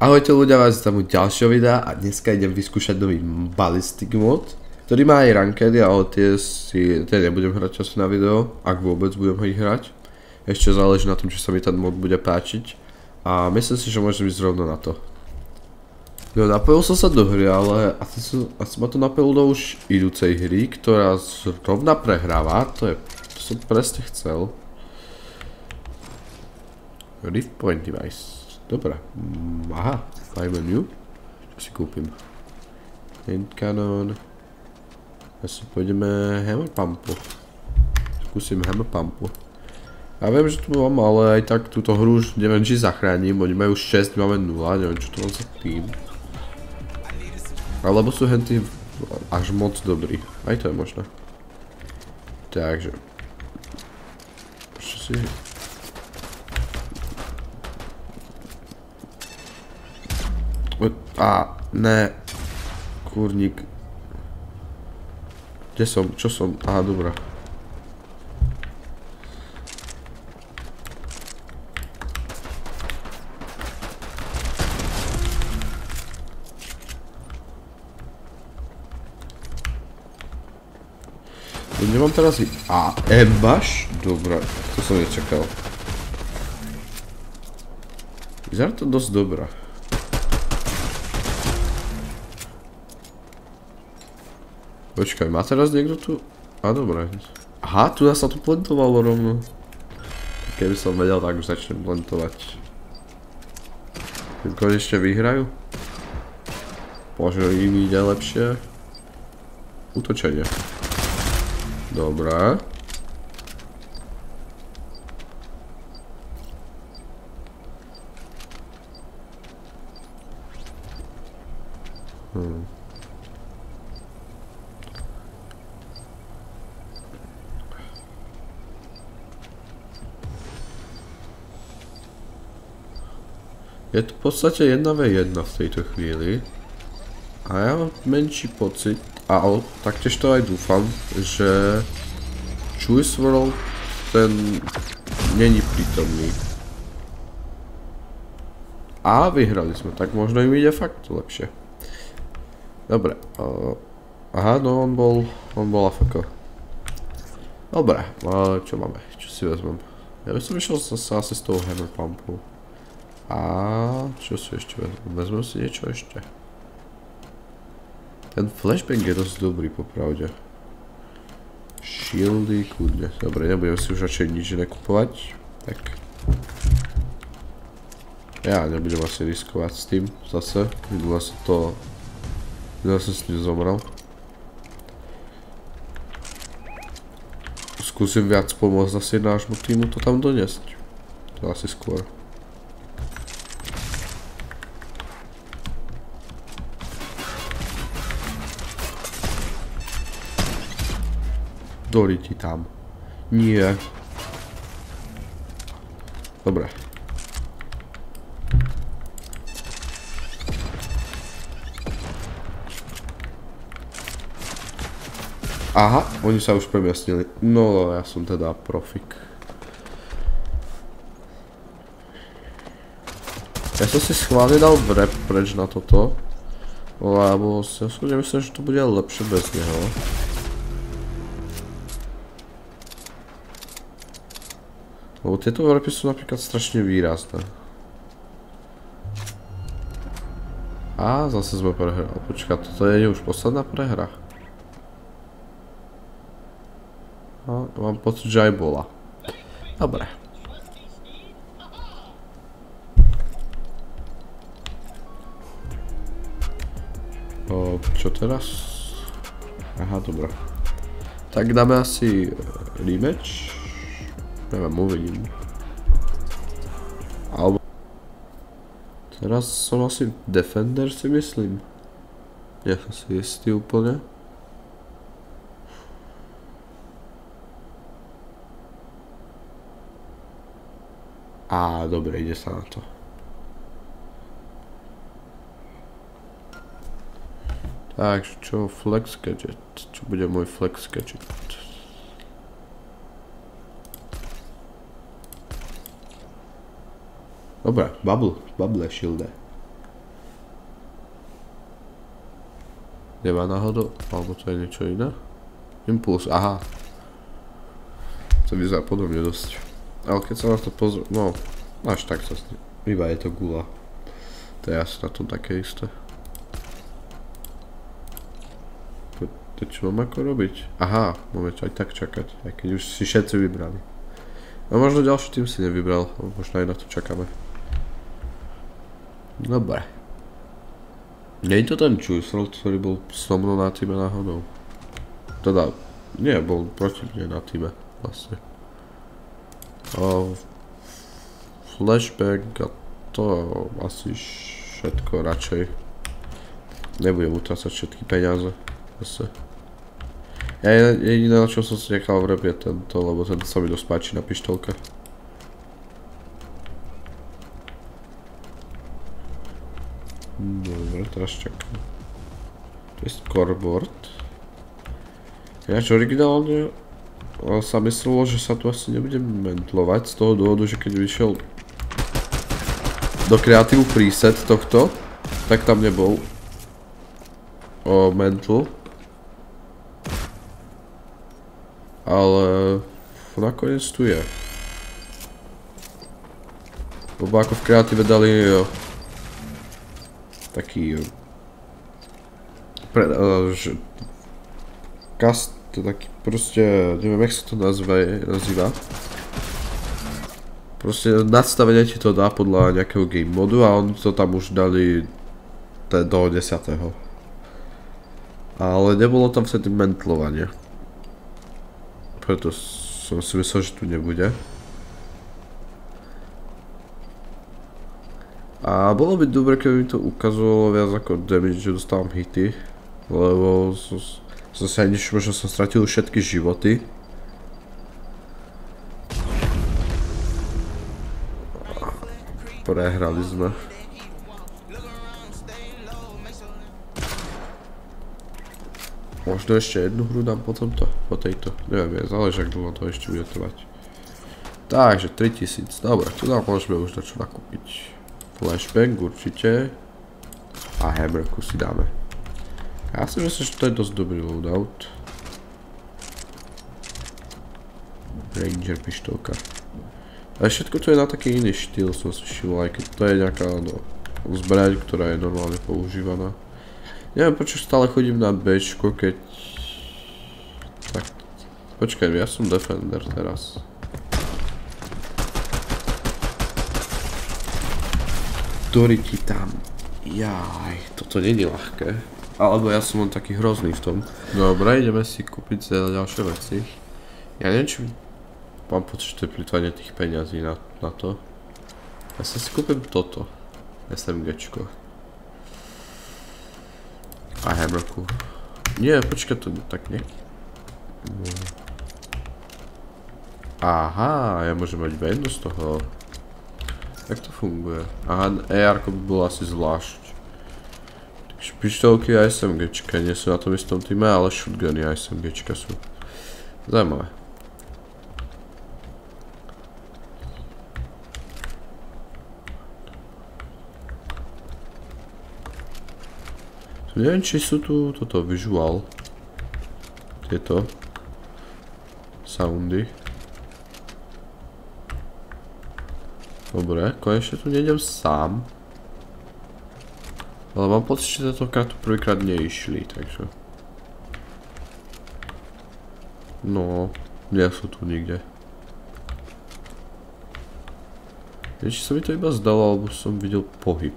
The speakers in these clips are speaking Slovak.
Ahojte ľudia, vás tam u ďalšieho videa a dneska idem vyskúšať nový Ballistic mod, ktorý má aj rankedy, ale tie nebudem hrať asi na video, ak vôbec budem ho ich hrať. Ešte záleží na tom, či sa mi ten mod bude páčiť a myslím si, že môžem ísť rovno na to. No, napojil som sa do hry, ale asi ma to napojilo do už idúcej hry, ktorá zrovna prehráva, to som presne chcel. Rift Point Device. Dobre, aha, file menu, čo si kúpim? Hand Cannon, asi pôjdeme Hammer Pumpu, skúsim Hammer Pumpu. Ja viem, že tu mám, ale aj tak túto hru už neviem, či zachránim, oni majú 6, máme 0, neviem, čo to mám za tým. Alebo sú henty až moc dobrí, aj to je možné. Takže, čo si... Ne, kurník. Kde som? Čo som? Aha, dobrá. Nemám teraz ebaš? Dobrá, to som nečakal. Vyzerá to dosť dobrá. Počkaj, má teraz niekto tu? Á, dobré. Aha, tu sa to plantovalo rovno. Keby som vedel, tak už začnem plantovať. Keď konečne vyhrajú? Možno im ide lepšie. Útočenie. Dobré. Je to v podstate 1v1 v tejto chvíli a ja mám menší pocit, a taktiež to aj dúfam, že Choice World ten není prítomný. A vyhrali sme, tak možno im ide fakt lepšie. Dobre, aha, no on bol AFK. Dobre, čo máme, čo si vezmem? Ja by som išiel zase asi z toho Hammer Pumpu. A čo si ešte vezmem? Vezmem si niečo ešte. Ten flashbang je dosť dobrý, popravde. Shieldy, kľudne. Dobre, nebudem si už radšej nič nekupovať. Tak. Ja nebudem asi riskovať s tým zase. Minule som s ním zomrel. Skúsim viac pomôcť zase nášmu týmu to tam doniesť. To asi skôr. Dori ti tam. Nie. Dobre. Aha, oni sa už premiestnili. No, ja som teda profik. Ja som si schválne dal vrep preč na toto. Lebo ja som nemyslel, že to bude lepšie bez neho. Lebo tieto vrepy sú napríklad strašne výrazné. A zase sme prehrali. Počkaj, toto je už posledná prehra. A mám pocit, že aj bola. Dobre. Čo teraz? Aha, dobré. Tak dáme asi rematch. Neviem, uvidím. Alebo... Teraz som asi defender, si myslím. Nie som si istý úplne. Á, dobre, ide sa na to. Takže čo, flex gadget? Čo bude môj flex gadget? Dobre, bubble shield. Nemá náhodou? Alebo to je niečo iné? Impuls, aha. To vyzerá podobne dosť. Ale keď sa na to pozrie, no, až tak sa iba je to gula. To je asi na tom také isté. To čo mám ako robiť? Aha, máme aj tak čakať, aj keď už si všetci vybrali. A možno ďalší tým si nevybral, možno aj na to čakáme. Dobre. Nie je to ten čúsel, ktorý bol so mnou na týme náhodou. Teda, nie, bol proti mne na týme, vlastne. Flashback a to asi všetko radšej. Nebudem utracať všetky peniaze, zase. Ja jediné, na čo som si nechal vrieť je tento, lebo tento sa mi dosť páči na pištolke. Dobre, teraz čakám. To je scoreboard. Ináč originálne sa myslelo, že sa tu asi nebudem mentlovať z toho dôvodu, že keď vyšiel do kreatívu preset tohto, tak tam nebol mentl. Ale nakoniec tu je. Lebo ako v kreatíve dali taký cast, taký proste, neviem jak sa to nazýva. Proste nadstavenie ti to dá podľa nejakého game modu a oni to tam už dali do 10. Ale nebolo tam vtedy mentlovanie. Preto som si myslel, že tu nebude. A bolo by dobre, keby mi to ukazovalo viac ako damage, že dostávam hity. Lebo som si ani možno som stratil všetky životy. Prehrali sme. Možno ešte jednu hru dám po tomto, po tejto. Neviem, záleží, ak dlho to ešte bude trvať. Takže 3000, dobre, tu nám môžeme už dačo nakúpiť. Flashback určite. A hammerku si dáme. Ja si myslím, že to je dosť dobrý loadout. Ranger pištolka. Ale všetko to je na taký iný štýl, som si všimol, aj keď to je nejaká zbraň, ktorá je normálne používaná. Neviem, prečo stále chodím na Bčko, keď... Tak... Počkaj, ja som Defender teraz. Ktorý ti tam... Jaj, toto není ľahké. Alebo ja som len taký hrozný v tom. Dobre, ideme si kúpiť ďalšie veci. Ja neviem, či... Mám pocit, že to je plytvanie tých peňazí na to. Ja si kúpim toto. SMGčko. A hammerku. Nie, počkaj, to tak nie. Aha, ja môžem mať jednu z toho. Jak to funguje? Aha, AR-ko by bolo asi zvlášť. Takže pištolky a SMGčka nie sú na tom istom týme, ale shotguny a SMGčka sú. Zajímavé. Neviem, či sú tu toto visual. Tieto soundy. Dobre, konečne tu nejdem sám. Ale mám pocit, že tentokrát tu prvýkrát neišli, takže... No, nie sú tu nikde. Neviem, či sa mi to iba zdalo, alebo som videl pohyb.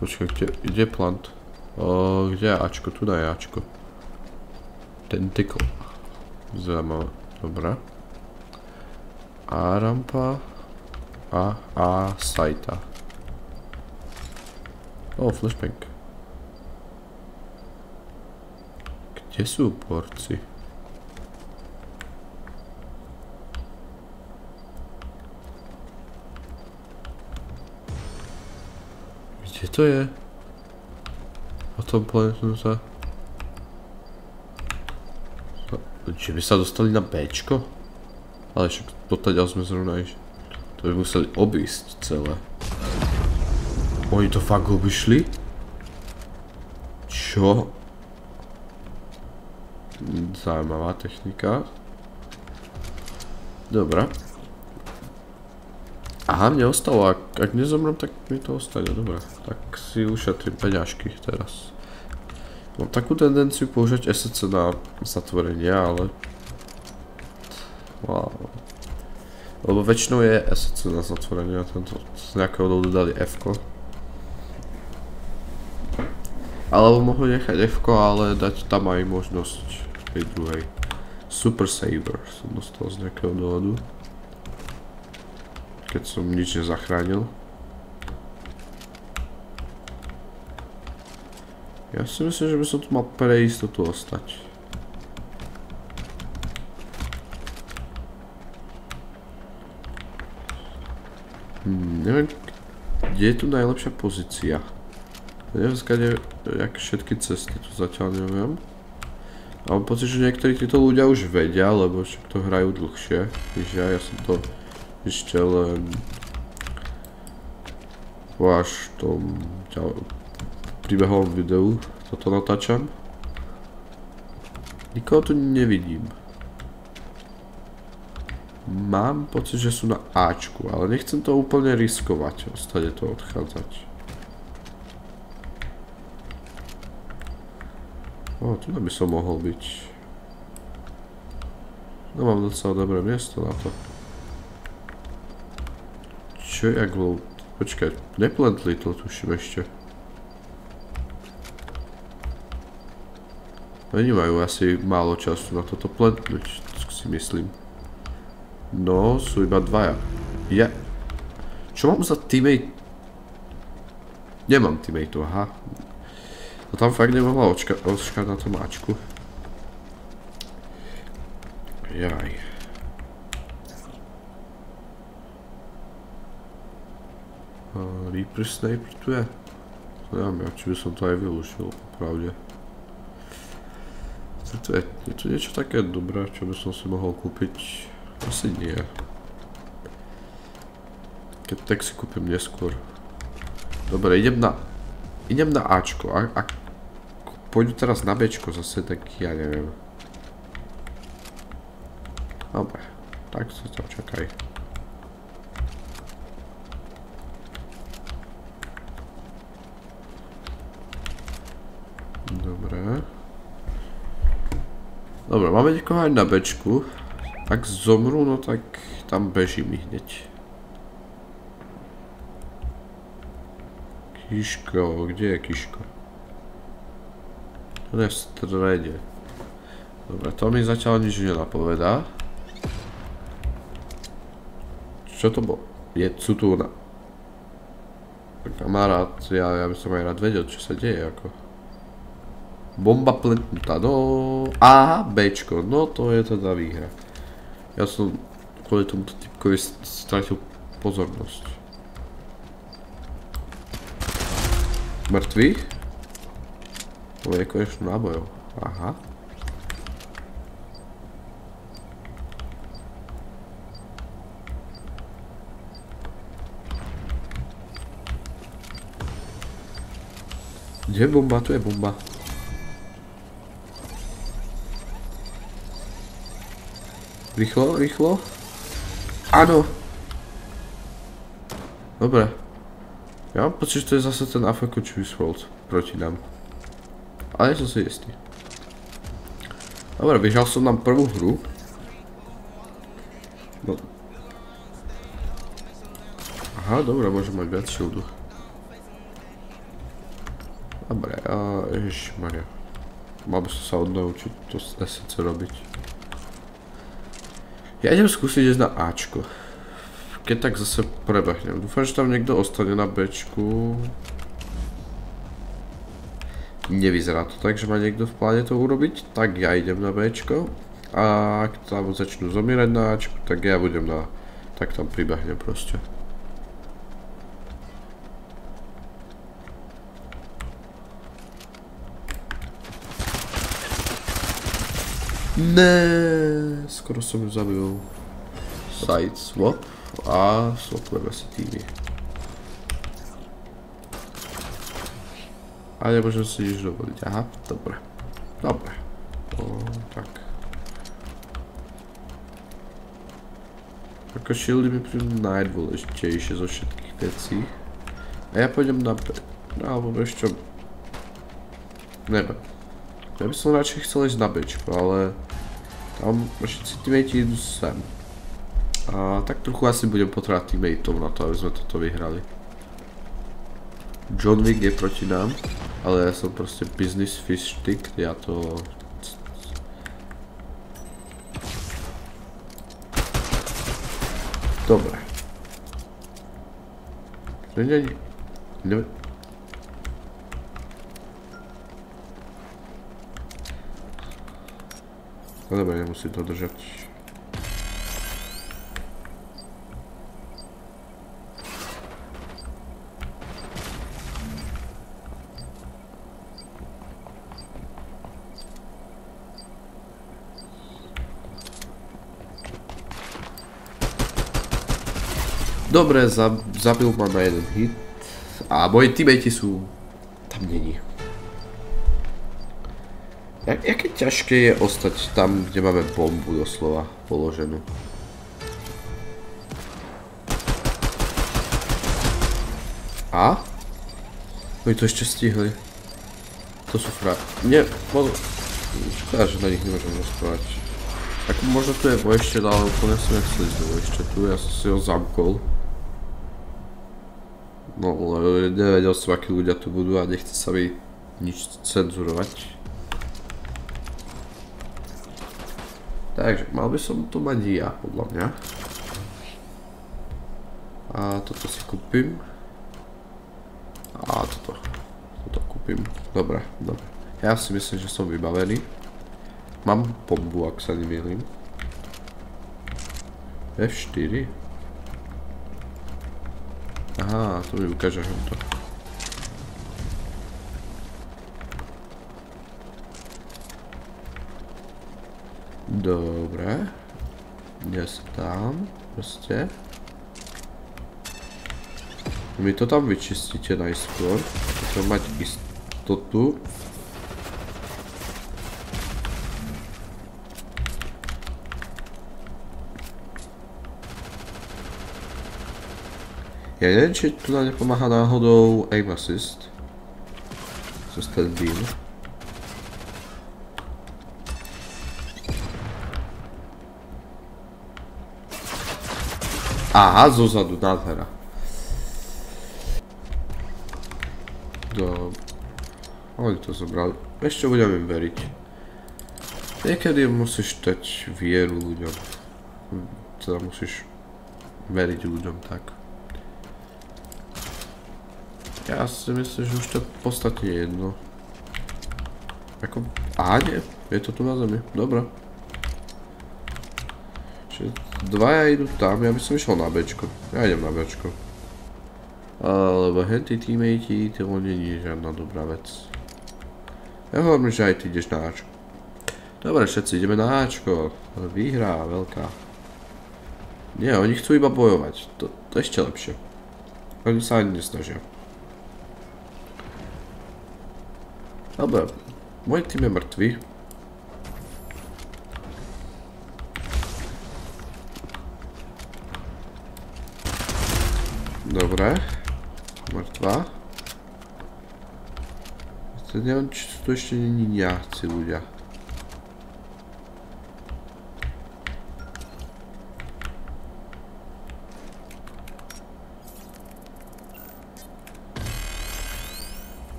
Počkaj, kde je plant? Kde je Ačko? Tu je Ačko. Tentacle. Zaujímavé. Dobrá. A rampa. A sajta. Flashbang. Kde sú borci? Kde to je? O tom planetnú sa... Či by sa dostali na Bčko? Ale však potaďal sme zrovna išli. To by museli obísť celé. Oni to fakt obišli? Čo? Zaujímavá technika. Dobre. Aha, mne ostalo, ak nezomrem, tak mi to ostane, dobre. Tak si ušetrím peňažky teraz. Mám takú tendenciu používať SC na zatvorenie, ale... Wow. Lebo väčšinou je SC na zatvorenie a tento z nejakého dôvodu dali F-ko. Alebo mohli nechať F-ko, ale dať tam aj možnosť tej druhej. Super Saver som dostal z nejakého dôvodu. Keď som nič nezachránil. Ja si myslím, že by som tu mal pre istotu ostať. Neviem, kde je tu najlepšia pozícia. Neviem, aké všetky cesty tu zatiaľ neviem. A mám pocit, že niektorí títo ľudia už vedia, lebo však to hrajú dlhšie. Než ja som to ešte len až v tom príbehovom videu toto natáčam. Nikoho tu nevidím. Mám pocit, že sú na Ačku, ale nechcem to úplne riskovať, ostane to odchádzať. Tu by som mohol byť. No mám docela dobré miesto na to. Čo je jak load? Počkaj, neplentli to tuším ešte. Oni majú asi málo času na toto plentnúť, si myslím. No, sú iba dvaja. Čo mám za teammate? Nemám teammateov, aha. To tam fakt nemohla očkať na tom Ačku. Jaj. Reaper Sniper tu je? Neviem, či by som to aj využil, popravde. Je tu niečo také dobré, čo by som si mohol kúpiť? Asi nie. Tak si kúpim neskôr. Dobre, idem na Ačko. Ak pôjdu teraz na Bčko zase, tak ja neviem. Dobre, tak sa to čakaj. Dobre. Dobre, máme niekoho aj na Bčku. Ak zomru, no tak tam bežím hneď. Kiško, kde je Kiško? To je v strede. Dobre, to mi zatiaľ nič nenapovedá. Čo to bolo? Sú tu na... Kamarát, ja by som aj rád vedel, čo sa deje, ako... Bomba plentnutá, no... Aha, Bčko, no to je teda výhra. Ja som kvôli tomuto typkovi stratil pozornosť. Mŕtvý? To je konečnú nábojov. Aha. Kde je bomba? Tu je bomba. Rýchlo, rýchlo. Áno. Dobre. Ja mám pocit, že to je zase ten AFK Choose World proti nám. Ale ja som si istý. Dobre, vyhral som nám prvú hru. No. Aha, dobre, môžem mať viac shieldu. Dobre, ježišmaria. Mal by som sa odnaučiť to SC robiť. Ja idem skúsiť ísť na Ačko. Keď tak zase prebehnem. Dúfam, že tam niekto ostane na Bčku. Nevyzerá to tak, že má niekto v pláne to urobiť. Tak ja idem na Bčko. A ak tam začnú zomierať na Ačku, tak ja budem na... Tak tam pribehnem proste. Ne, skoro som ju zabil. Side swap a swapujeme si týmy. A nemôžem si nič dovoliť. Aha, dobre. Dobre. Tak. Ako shieldy mi prídu najdôležitejšie zo všetkých vecí. A ja pôjdem na B. Alebo ešte... Neviem. Ja by som radšej chcel ísť na Bčko, ale... Tam všetci teammatey idú sem. A tak trochu asi budem potrebovať teammateov na to, aby sme toto vyhrali. John Wick je proti nám, ale ja som proste business fish stick, ja to... Dobre. Nie. No dobre, nemusím to držať. Dobre, zabil ma na jeden hit. A moji teammatey sú... Tam není. Jaké ťažké je ostať tam, kde máme bombu doslova položenú. A? Oni to ešte stihli. To sú Nie, škoda, že na nich nemôžem rozprávať. Tak možno tu je vojštet, ale úplne som nechcel ísť do vojštetu, ja som si ho zamkol. No, ale nevedel som, akí ľudia tu budú a nechce sa mi nič cenzurovať. Takže, mal by som to mať ja, podľa mňa. A toto si kúpim. A toto kúpim. Dobre. Ja si myslím, že som vybavený. Mám bombu, ak sa nemýlim. F4. Aha, to mi ukáže to. Dobre. Ja sa tam, proste. Vy to tam vyčistíte najskôr. Chcem mať istotu. Ja neviem, či tu nám nepomáha náhodou aim assist. Cez ten beam. Aha, zozadu, nádhera. Dobre. Oni to zobrali. Ešte budem im veriť. Niekedy musíš dať vieru ľuďom. Teda musíš veriť ľuďom tak. Ja si myslím, že už to v podstate je jedno. Ako... Aha, nie. Je to tu na zemi. Dobre. Čiže dvaja idú tam. Ja by som išiel na Bčko. Ja idem na Bčko. Lebo henty teammatey, to nie je žiadna dobrá vec. Ja hovorím, že aj ty ideš na Ačko. Dobre, všetci ideme na Ačko. Výhra veľká. Nie, oni chcú iba bojovať. To ešte lepšie. Oni sa ani nesnažia. Dobre, môj tým je mŕtvý. Dobre. Mŕtva. Neviem, či sú tu ešte nejakí ľudia.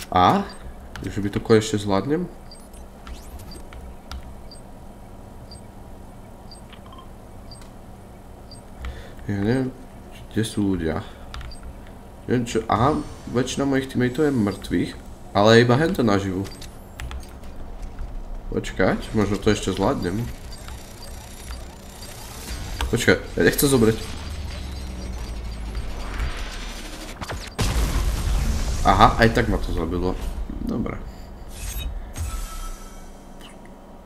A? Že by to konečne zvládnem? Ja neviem, kde sú ľudia. Neviem čo, aha, väčšina mojich teammateov je mŕtvych, ale iba hento naživu. Počkať, možno to ešte zvládnem. Počkaj, ja nechcem zobrať. Aha, aj tak ma to zabilo. Dobre.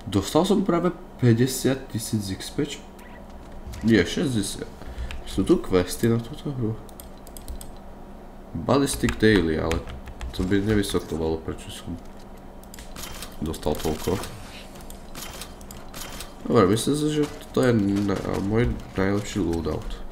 Dostal som práve 50 000 XP. Nie, 60. Sú tu questy na túto hru? Ballistic Daily, ale to by nevysvetľovalo, prečo som dostal toľko. Dobre, myslím si, že toto je môj najlepší loadout.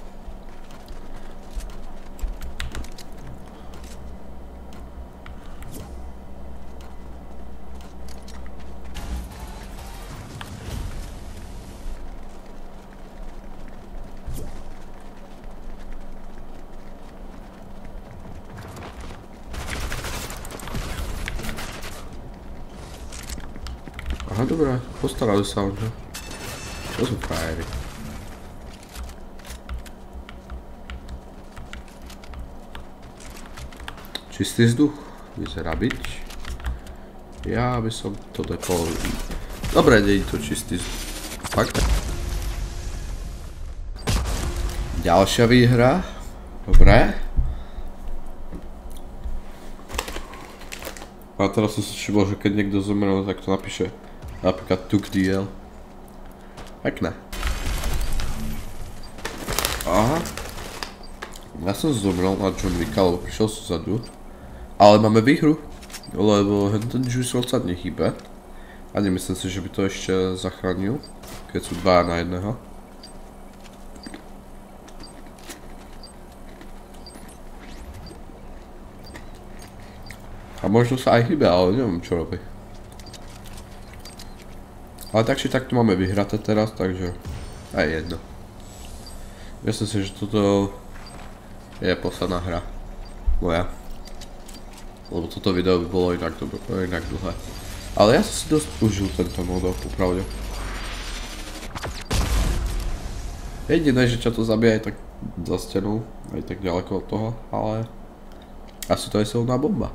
Aha, dobré, postarali sa o to. To sú frajeri. Čistý vzduch vyzerá byť. Ja by som to depol... Dobre, nie je to čistý vzduch. Fakt. Ďalšia výhra. Dobre. A teraz som si všimol, že keď niekto zomrel, tak to napíše napríklad TukDL. Pekné. Aha. Ja som zomrel na John Wicka, lebo prišiel som zadu. Ale máme výhru, lebo ten juice sa nechýba. A nemyslím si, že by to ešte zachránil, keď sú 2 na 1. A možno sa aj hýbe, ale neviem čo robí. Ale tak či tak tu máme vyhraté teraz, takže aj jedno. Myslím si, že toto je posledná hra moja. Lebo toto video by bolo inak dlhé. Ale ja som si dosť užil tento mod, popravde. Jediné, že čo to zabije aj tak za stenou, aj tak ďaleko od toho, ale asi to je silná bomba.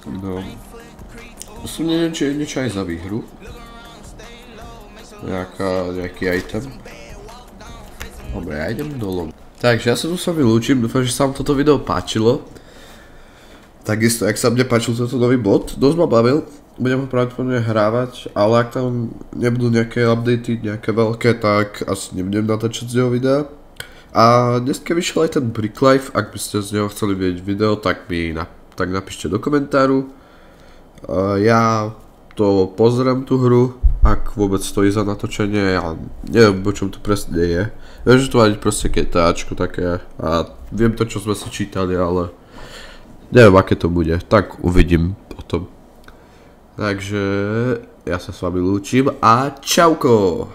No. Som neviem, či je niečo aj za výhru. Nejaký item. Dobre, ja idem dolu. Takže ja sa tu s vami lúčim, dúfam, že sa vám toto video páčilo. Takisto, jak sa mne páčil tento nový mod, dosť ma bavil. Budem ho pravdepodobne hrávať, ale ak tam nebudú nejaké updaty, nejaké veľké, tak asi nebudem natáčať z neho videa. A dneska vyšiel aj ten Brick Life, ak by ste z neho chceli vidieť video, tak mi napíšte do komentáru. Ja to pozriem tú hru, ak vôbec stojí za natočenie, ja neviem, o čom to presne je. Viem, že to má proste GTAčko také a viem to, čo sme si čítali, ale neviem, aké to bude, tak uvidím potom. Takže ja sa s vami lúčim a čauko!